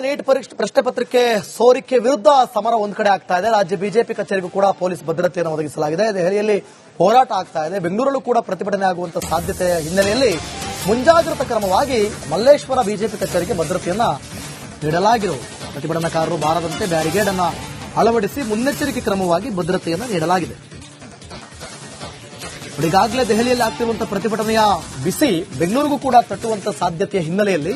Neat ಪ್ರಶ್ನೆ ಪತ್ರಿಕೆ ಸೋರಿಕೆ ವಿರುದ್ಧ ಸಮರ ಒಂದ್ ಕಡೆ ಆಗ್ತಾ ಇದೆ. ರಾಜ್ಯ ಬಿಜೆಪಿ ಕಚೇರಿಗೂ ಕೂಡ ಪೊಲೀಸ್ ಭದ್ರತೆಯನ್ನು ಒದಗಿಸಲಾಗಿದೆ. ದೆಹಲಿಯಲ್ಲಿ ಹೋರಾಟ ಆಗ್ತಾ ಇದೆ. ಬೆಂಗಳೂರಲ್ಲೂ ಕೂಡ ಪ್ರತಿಭಟನೆ ಆಗುವಂತ ಸಾಧ್ಯತೆಯ ಹಿನ್ನೆಲೆಯಲ್ಲಿ ಮುಂಜಾಗ್ರತಾ ಕ್ರಮವಾಗಿ ಮಲ್ಲೇಶ್ವರ ಬಿಜೆಪಿ ಕಚೇರಿಗೆ ಭದ್ರತೆಯನ್ನ ನೀಡಲಾಗಿರುವುದು. ಪ್ರತಿಭಟನಾಕಾರರು ಬಾರದಂತೆ ಬ್ಯಾರಿಗೇಡ್ ಅನ್ನ ಅಳವಡಿಸಿ ಮುನ್ನೆಚ್ಚರಿಕೆ ಕ್ರಮವಾಗಿ ಭದ್ರತೆಯನ್ನ ನೀಡಲಾಗಿದೆ. ಈಗಾಗಲೇ ದೆಹಲಿಯಲ್ಲಿ ಆಗ್ತಿರುವಂತಹ ಪ್ರತಿಭಟನೆಯ ಬಿಸಿ ಬೆಂಗಳೂರಿಗೂ ಕೂಡ ತಟ್ಟುವಂತ ಸಾಧ್ಯತೆಯ ಹಿನ್ನೆಲೆಯಲ್ಲಿ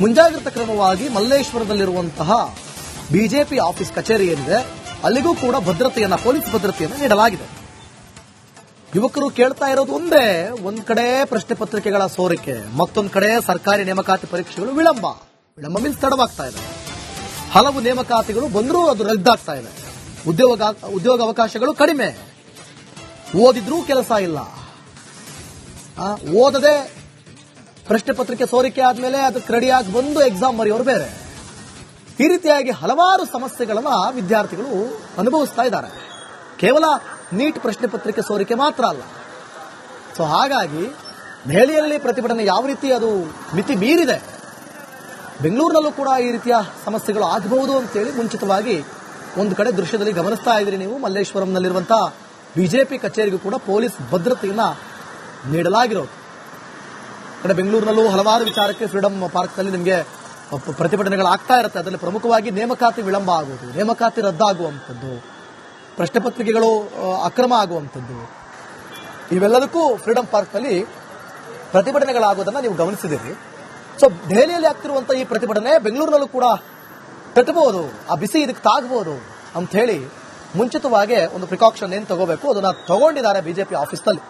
ಮುಂಜಾಗ್ರತಾ ಕ್ರಮವಾಗಿ ಮಲ್ಲೇಶ್ವರದಲ್ಲಿರುವಂತಹ ಬಿಜೆಪಿ ಆಫೀಸ್ ಕಚೇರಿ ಏನಿದೆ ಅಲ್ಲಿಗೂ ಕೂಡ ಪೊಲೀಸ್ ಭದ್ರತೆಯನ್ನು ನೀಡಲಾಗಿದೆ. ಯುವಕರು ಕೇಳ್ತಾ ಇರೋದು ಒಂದ್ ಕಡೆ ಪ್ರಶ್ನೆ ಪತ್ರಿಕೆಗಳ ಸೋರಿಕೆ, ಮತ್ತೊಂದು ಕಡೆ ಸರ್ಕಾರಿ ನೇಮಕಾತಿ ಪರೀಕ್ಷೆಗಳು ವಿಳಂಬ ಮೀನ್ಸ್ ತಡವಾಗ್ತಾ ಇದೆ. ಹಲವು ನೇಮಕಾತಿಗಳು ಬಂದರೂ ಅದು ರದ್ದಾಗ್ತಾ ಇದೆ. ಉದ್ಯೋಗ ಅವಕಾಶಗಳು ಕಡಿಮೆ. ಓದಿದ್ರೂ ಕೆಲಸ ಇಲ್ಲ. ಓದದೆ ಪ್ರಶ್ನೆ ಪತ್ರಿಕೆ ಸೋರಿಕೆ ಆದ್ಮೇಲೆ ಅದಕ್ಕೆ ರೆಡಿಯಾಗಿ ಬಂದು ಎಕ್ಸಾಮ್ ಬರೆಯೋರು ಬೇರೆ. ಈ ರೀತಿಯಾಗಿ ಹಲವಾರು ಸಮಸ್ಯೆಗಳನ್ನ ವಿದ್ಯಾರ್ಥಿಗಳು ಅನುಭವಿಸ್ತಾ ಇದ್ದಾರೆ. ಕೇವಲ ನೀಟ್ ಪ್ರಶ್ನೆ ಪತ್ರಿಕೆ ಸೋರಿಕೆ ಮಾತ್ರ ಅಲ್ಲ. ಸೊ ಹಾಗಾಗಿ ದೆಹಲಿಯಲ್ಲಿ ಪ್ರತಿಭಟನೆ ಯಾವ ರೀತಿ ಅದು ಮಿತಿ ಮೀರಿದೆ, ಬೆಂಗಳೂರಿನಲ್ಲೂ ಕೂಡ ಈ ರೀತಿಯ ಸಮಸ್ಯೆಗಳು ಆಗಬಹುದು ಅಂತೇಳಿ ಮುಂಚಿತವಾಗಿ ಒಂದು ಕಡೆ ದೃಶ್ಯದಲ್ಲಿ ಗಮನಿಸ್ತಾ ಇದ್ರಿ ನೀವು. ಮಲ್ಲೇಶ್ವರಂನಲ್ಲಿರುವಂತಹ ಬಿಜೆಪಿ ಕಚೇರಿಗೂ ಕೂಡ ಪೊಲೀಸ್ ಭದ್ರತೆಯನ್ನ ನೀಡಲಾಗಿರೋದು. ಕಡೆ ಬೆಂಗಳೂರಿನಲ್ಲೂ ಹಲವಾರು ವಿಚಾರಕ್ಕೆ ಫ್ರೀಡಂ ಪಾರ್ಕ್ನಲ್ಲಿ ನಿಮಗೆ ಪ್ರತಿಭಟನೆಗಳಾಗ್ತಾ ಇರುತ್ತೆ. ಅದರಲ್ಲಿ ಪ್ರಮುಖವಾಗಿ ನೇಮಕಾತಿ ವಿಳಂಬ ಆಗುವುದು, ನೇಮಕಾತಿ ರದ್ದಾಗುವಂಥದ್ದು, ಪ್ರಶ್ನೆ ಪತ್ರಿಕೆಗಳು ಅಕ್ರಮ ಆಗುವಂಥದ್ದು, ಇವೆಲ್ಲದಕ್ಕೂ ಫ್ರೀಡಂ ಪಾರ್ಕ್ನಲ್ಲಿ ಪ್ರತಿಭಟನೆಗಳಾಗೋದನ್ನ ನೀವು ಗಮನಿಸಿದಿರಿ. ಸೊ ದೆಹಲಿಯಲ್ಲಿ ಆಗ್ತಿರುವಂತಹ ಈ ಪ್ರತಿಭಟನೆ ಬೆಂಗಳೂರಿನಲ್ಲೂ ಕೂಡ ಕಟ್ಟಬಹುದು, ಆ ಬಿಸಿ ಇದಕ್ಕೆ ತಾಗಬಹುದು ಅಂತ ಹೇಳಿ ಮುಂಚಿತವಾಗಿ ಒಂದು ಪ್ರಿಕಾಷನ್ ಏನು ತಗೋಬೇಕು ಅದನ್ನ ತಗೊಂಡಿದ್ದಾರೆ ಬಿಜೆಪಿ ಆಫೀಸ್ನಲ್ಲಿ.